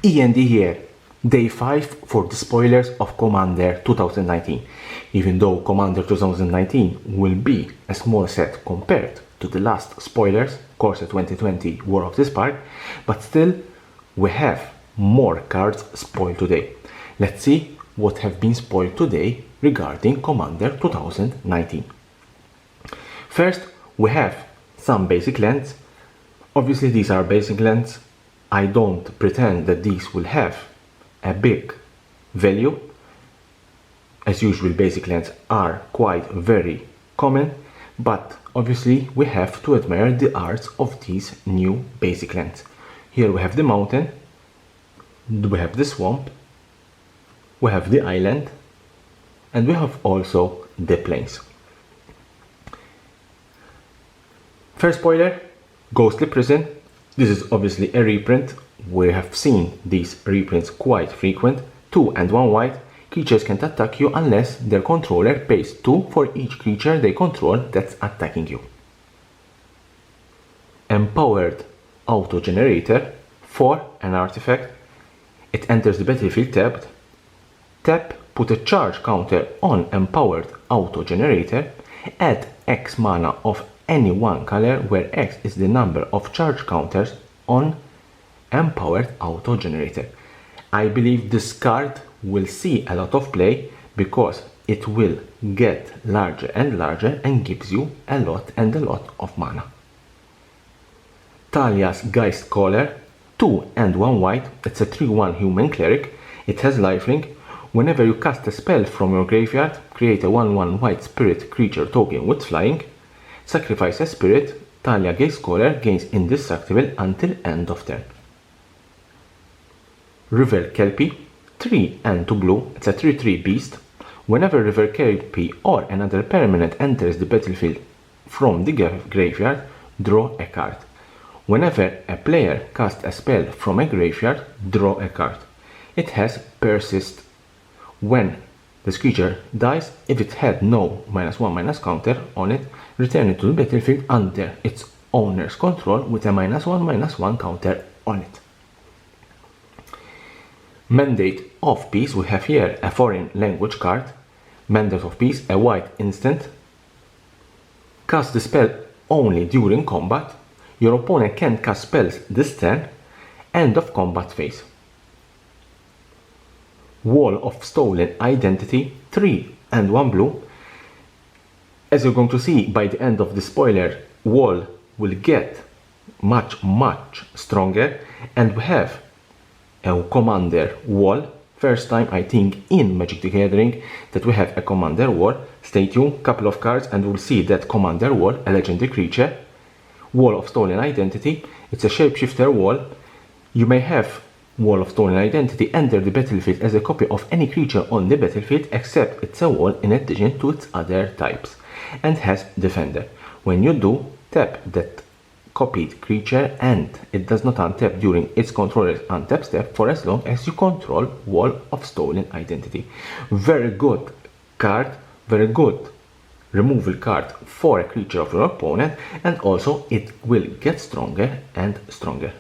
E.N.D here, day 5 for the spoilers of Commander 2019. Even though Commander 2019 will be a small set compared to the last spoilers, Corsa 2020 War of the Spark, but still we have more cards spoiled today. Let's see what have been spoiled today regarding Commander 2019. First, we have some basic lands. Obviously these are basic lands. I don't pretend that these will have a big value. As usual, basic lands are quite very common, but obviously we have to admire the arts of these new basic lands. Here we have the mountain, we have the swamp, we have the island, and we have also the plains. First spoiler, Ghostly Prison. This is obviously a reprint. We have seen these reprints quite frequent. 2 and 1 white. Creatures can't attack you unless their controller pays 2 for each creature they control that's attacking you. Empowered Auto Generator. 4, an artifact. It enters the battlefield tapped. Tap, put a charge counter on Empowered Auto Generator. Add X mana of any one color where X is the number of charge counters on Empowered Auto Generator. I believe this card will see a lot of play because it will get larger and larger and gives you a lot of mana. Talya's Geist Caller. 2 and 1 white. It's a 3/1 human cleric. It has lifelink. Whenever you cast a spell from your graveyard, create a 1/1 white spirit creature token with flying. Sacrifice a spirit. Talya Geist Caller gains indestructible until end of turn. River Kelpie. 3 and 2 blue. It's a 3/3 beast. Whenever River Kelpie or another permanent enters the battlefield from the graveyard, draw a card. Whenever a player casts a spell from a graveyard, draw a card. It has Persist. When this creature dies, if it had no -1/- counter on it, return it to the battlefield under its owner's control with a -1/-1 counter on it. Mandate of Peace. We have here a foreign language card. Mandate of Peace, a white instant. Cast the spell only during combat. Your opponent can't cast spells this turn. End of combat phase. Wall of Stolen Identity. 3 and 1 blue. As you're going to see by the end of the spoiler, Wall will get much stronger, and we have a Commander Wall. First time I think in Magic the Gathering that we have a Commander Wall. Stay tuned, couple of cards and we'll see that Commander Wall, a legendary creature. Wall of Stolen Identity. It's a shapeshifter wall. You may have Wall of Stolen Identity enter the battlefield as a copy of any creature on the battlefield except it's a wall in addition to its other types, and has Defender. When you do, tap that copied creature and it does not untap during its controller's untap step for as long as you control Wall of Stolen Identity. Very good card, very good removal card for a creature of your opponent, and also it will get stronger and stronger.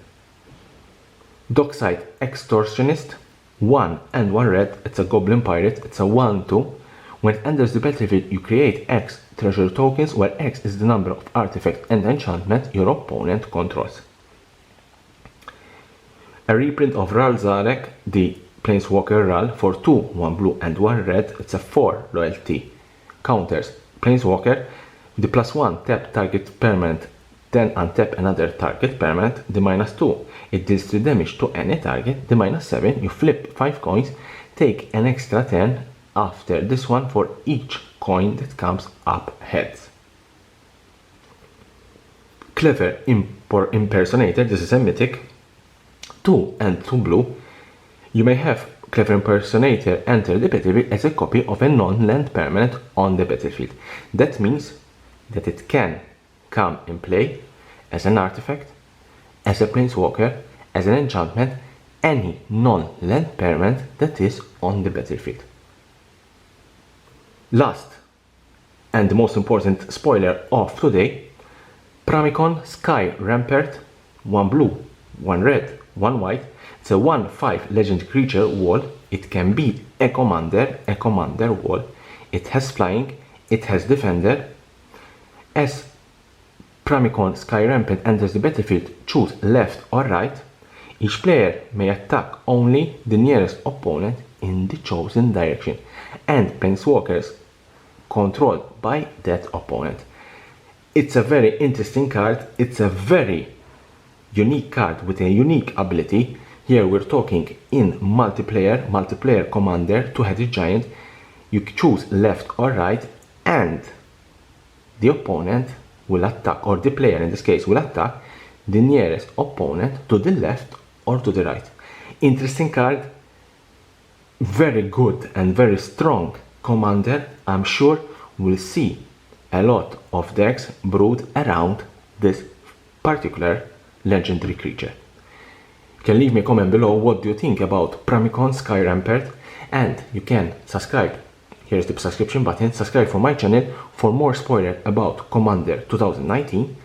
Dockside Extortionist. 1 and 1 red. It's a goblin pirate. It's a 1/2. When it enters the battlefield, you create X treasure tokens where X is the number of artifact and enchantment your opponent controls. A reprint of Ral Zarek, the Planeswalker Ral, for 2, 1 blue and 1 red. It's a 4 loyalty. Counters Planeswalker. The +1 tap target permanent, then untap another target permanent. The -2, it deals 3 damage to any target. The -7, you flip 5 coins, take an extra 10 after this one for each coin that comes up heads. Clever Impersonator. This is a mythic. 2 and 2 blue. You may have Clever Impersonator enter the battlefield as a copy of a non-land permanent on the battlefield. That means that it can come in play as an artifact, as a planeswalker, as an enchantment, any non-land permanent that is on the battlefield. Last and the most important spoiler of today, PRAMIKON Sky Rampart. 1 blue, 1 red, 1 white. It's a 1/5 legend creature wall. It can be a commander wall. It has flying, it has defender. As PRAMIKON Sky Rampant enters the battlefield, choose left or right. Each player may attack only the nearest opponent in the chosen direction, and planeswalkers controlled by that opponent. It's a very interesting card. It's a very unique card with a unique ability. Here we're talking in multiplayer commander, two-headed giant. You choose left or right, and the opponent will attack, or the player in this case will attack the nearest opponent to the left or to the right. Interesting card, very good and very strong commander. I'm sure we'll see a lot of decks brewed around this particular legendary creature. You can leave me a comment below what do you think about PRAMIKON Sky Rampart, and you can subscribe. Here's the subscription button. Subscribe for my channel for more spoiler about Commander 2019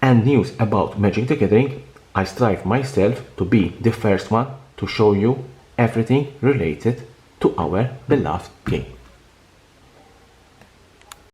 and news about Magic the Gathering. I strive myself to be the first one to show you everything related to our beloved game.